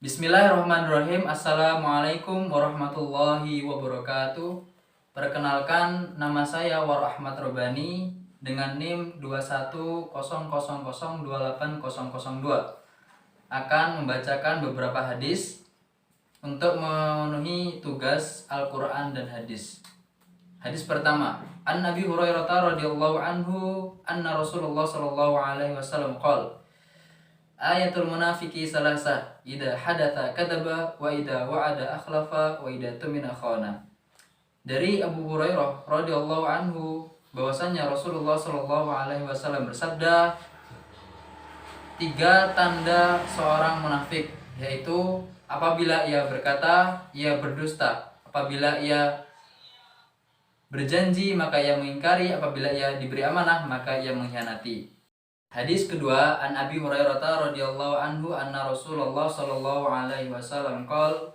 Bismillahirrahmanirrahim. Assalamualaikum warahmatullahi wabarakatuh. Perkenalkan, nama saya Warahmat Robani dengan NIM 21000280002. Akan membacakan beberapa hadis untuk memenuhi tugas Al-Quran dan hadis. Hadis pertama, An Nabi Hurairah radhiyallahu anhu anna Rasulullah sallallahu alaihi wasallam qala Ayatul munafiki salasah, idza hadatsa kadzaba wa idza wa'ada akhlafa wa idza tumina khana. Dari Abu Hurairah radhiyallahu anhu bahwasanya Rasulullah sallallahu alaihi wasallam bersabda, tiga tanda seorang munafik, yaitu apabila ia berkata, ia berdusta, apabila ia berjanji maka ia mengingkari, apabila ia diberi amanah maka ia mengkhianati. Hadis kedua, An Abi Hurairah radhiyallahu anhu anna Rasulullah sallallahu alaihi wasallam qala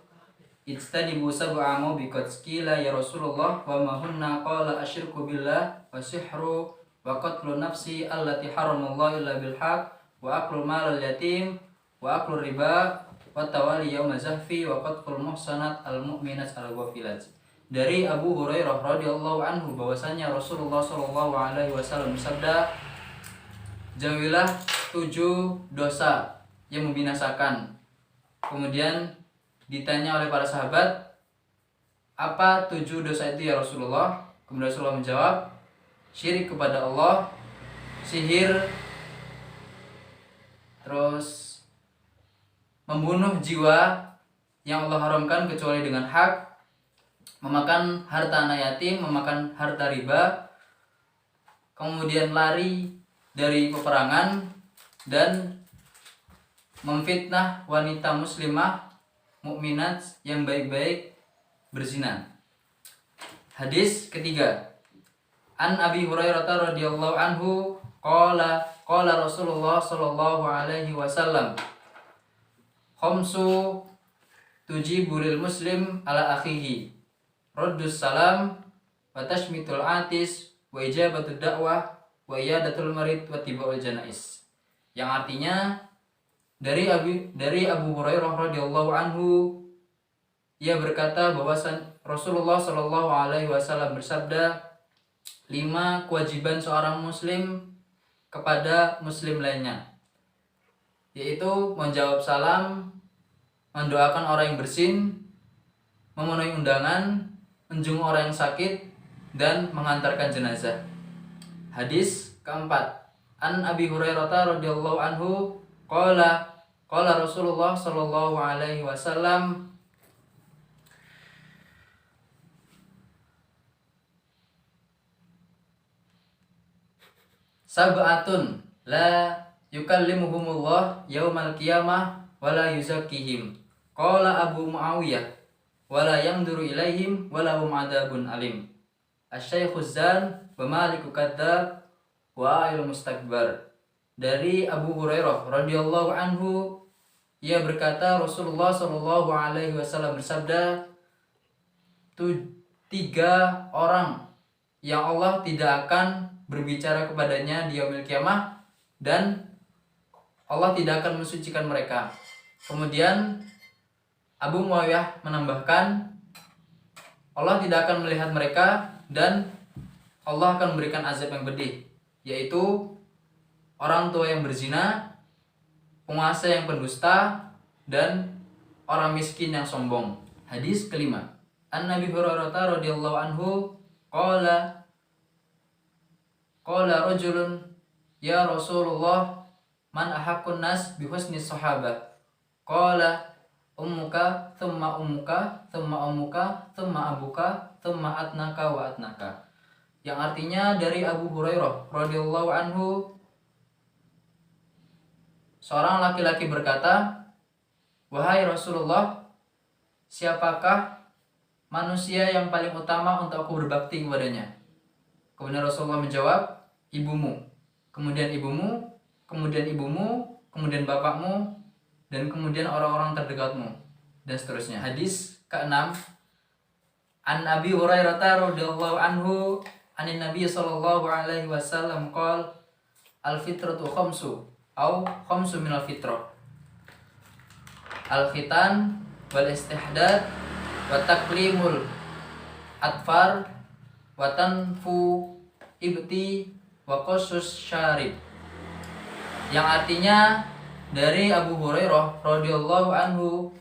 Ijtanibu sab'a mubiqat qila ya Rasulullah wa ma hunna qala asyirku billah wa sihru wa qatlu nafsi allati haramallahu illa bil haqq wa aklu malal yatim wa aklu riba wa tawali yauma zahfi wa qatful muhsanat al mu'minat al ghafilat. Dari Abu Hurairah radhiyallahu anhu bahwasanya Rasulullah sallallahu alaihi wasallam bersabda, jauhilah 7 dosa yang membinasakan. Kemudian ditanya oleh para sahabat, apa 7 dosa itu ya Rasulullah? Kemudian Rasulullah menjawab, syirik kepada Allah, sihir, terus membunuh jiwa yang Allah haramkan kecuali dengan hak, memakan harta anak yatim, memakan harta riba, kemudian lari dari peperangan, dan memfitnah wanita muslimah mukminat yang baik-baik berzina. Hadis ketiga, An Abi Hurairah radhiyallahu anhu qala Rasulullah sallallahu alaihi wasallam khamsu tujibu lil muslim ala akhihi raddus salam wa tashmitul atis wa ijabatud da'wah wa iyadatul marid wa tibaul janais, yang artinya dari Abu Hurairah radhiyallahu anhu, ia berkata bahwasan Rasulullah shallallahu alaihi wasallam bersabda, 5 kewajiban seorang muslim kepada muslim lainnya, yaitu menjawab salam, mendoakan orang yang bersin, memenuhi undangan, menjenguk orang yang sakit, dan mengantarkan jenazah. Hadis keempat, An Abi Hurairah radhiyallahu anhu qala Rasulullah sallallahu alaihi wasallam sab'atun la yukallimuhumullah yaumal qiyamah wa la yuzakkihim. Qala Abu Muawiyah wa la yamduru ilaihim wa lahum adzabun alim. Asy-syaikhuz zan wa maliku kadzab wa ail mustakbar. Dari Abu Hurairah radhiyallahu anhu, ia berkata Rasulullah sallallahu alaihi wasallam bersabda, 3 orang yang Allah tidak akan berbicara kepadanya di yaumil kiamah dan Allah tidak akan mensucikan mereka. Kemudian Abu Muawiyah menambahkan, Allah tidak akan melihat mereka dan Allah akan memberikan azab yang pedih, yaitu orang tua yang berzina, penguasa yang pendusta, dan orang miskin yang sombong. Hadis kelima, An Nabi Hurairah radhiyallahu anhu qala rajulun ya Rasulullah man ahaqqun nas bi husni sahabah? Qala ummuka thumma ummuka thumma ummuka thumma abuka thumma atnaka wa atnaka. Yang artinya dari Abu Hurairah radhiyallahu anhu, seorang laki-laki berkata, wahai Rasulullah, siapakah manusia yang paling utama untuk aku berbakti kepadanya? Kemudian Rasulullah menjawab, ibumu, kemudian ibumu, kemudian ibumu, kemudian bapakmu, dan kemudian orang-orang terdekatmu, dan seterusnya. Hadis ke-6, An Abi Hurairah radhiyallahu anhu anin Nabi sallallahu alaihi wasallam qala al fitratu khamsu au khamsu minal fitrah. al-khitan wal istihdad wa taklimul atfar wa tanfu ibti wa qasus syarib, yang artinya dari Abu Hurairah radhiyallahu anhu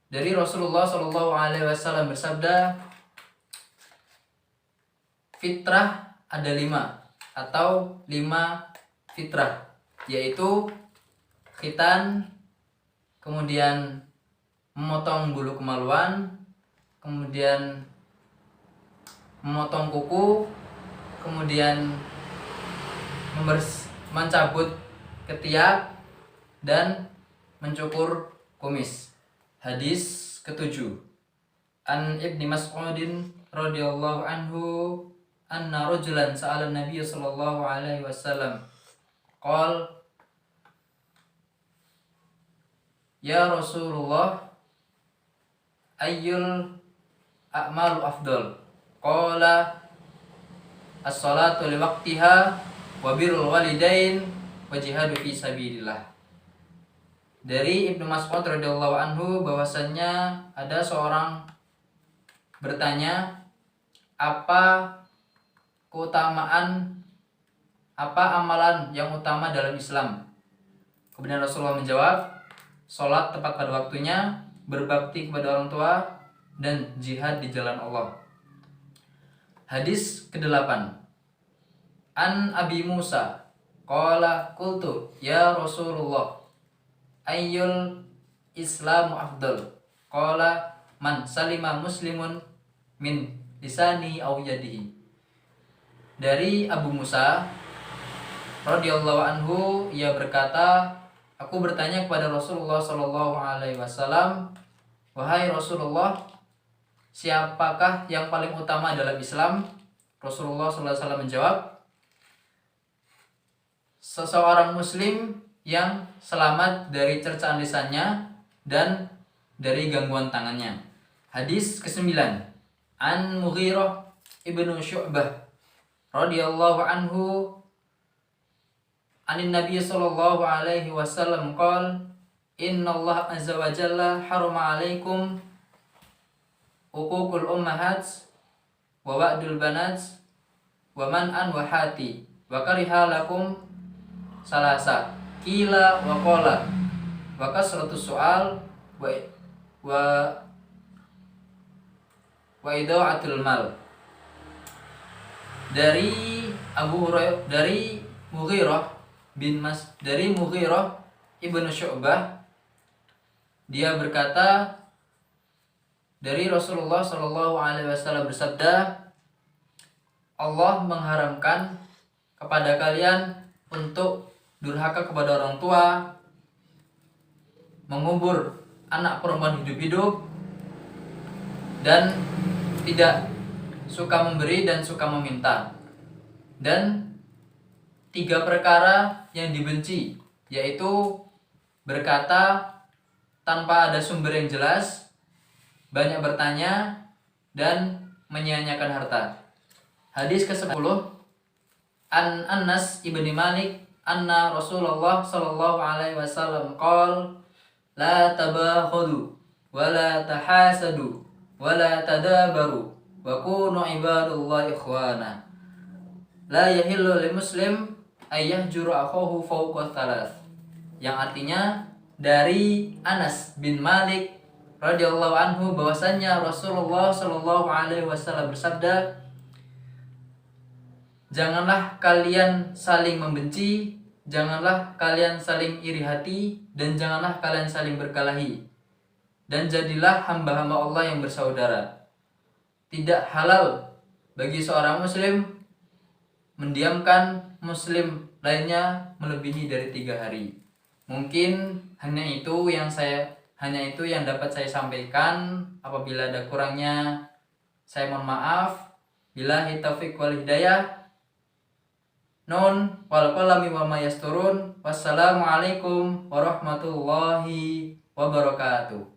dari Rasulullah Shallallahu alaihi wasallam bersabda, fitrah ada 5 atau 5 fitrah, yaitu khitan, kemudian memotong bulu kemaluan, kemudian memotong kuku, kemudian mencabut ketiak, dan mencukur kumis. Hadis ke-7. An Ibni Mas'udin radhiyallahu anhu anna rajulan sa'ala Nabiy sallallahu alaihi wasallam qala ya Rasulullah ayyul a'malu afdal, qala as-salatu li waqtiha wa birrul walidain wa jihadu fi sabilillah. Dari Ibnu Mas'ud radhiyallahu anhu bahwasannya ada seorang bertanya, apa amalan yang utama dalam Islam? Kemudian Rasulullah menjawab, sholat tepat pada waktunya, berbakti kepada orang tua, dan jihad di jalan Allah. Hadis ke-8. An Abi Musa qala qultu ya Rasulullah ayyul islamu afdal, qala man salima muslimun min lisani aw yadihi. Dari Abu Musa radhiyallahu anhu, ia berkata, aku bertanya kepada Rasulullah Shallallahu alaihi wasallam, wahai Rasulullah, siapakah yang paling utama dalam Islam? Rasulullah sallallahu alaihi wasallam menjawab, seseorang muslim yang selamat dari cercaan lisannya dan dari gangguan tangannya. Hadis ke-9. An Mughirah ibnu Syu'bah radhiyallahu anhu anin Nabi sallallahu alaihi wasallam qala innallaha azza wa jalla harama alaikum uququl ummahat wa wa'dul banat wa man'an wa hati wa kariha lakum salasa kila wa qala wa kasratus su'al wa idaatul mal. Dari Abu Hurairah, dari Mughirah ibnu Syu'bah, dia berkata, dari Rasulullah Shallallahu alaihi wasallam bersabda, Allah mengharamkan kepada kalian untuk durhaka kepada orang tua, mengubur anak perempuan hidup-hidup, dan tidak suka memberi dan suka meminta. Dan 3 perkara yang dibenci, yaitu berkata tanpa ada sumber yang jelas, banyak bertanya, dan menyia-nyiakan harta. Hadis ke-10. An Anas ibni Malik anna Rasulullah sallallahu alaihi wasallam qala la tabakhadu wa la tahasadu wa la tadabaru wa kunu ibadallahi ikhwana la yahillu lil muslim ay yahjuru akhahu fawqa thalath, yang artinya dari Anas bin Malik radhiyallahu anhu bahwasannya Rasulullah sallallahu alaihi wasallam bersabda, janganlah kalian saling membenci, janganlah kalian saling iri hati, dan janganlah kalian saling berkelahi. Dan jadilah hamba-hamba Allah yang bersaudara. Tidak halal bagi seorang muslim mendiamkan muslim lainnya melebihi dari 3 hari. Mungkin hanya itu yang dapat saya sampaikan. Apabila ada kurangnya, saya mohon maaf. Billahi taufiq wal hidayah. Nun wal qalami wa ma yasturun. Wassalamualaikum warahmatullahi wabarakatuh.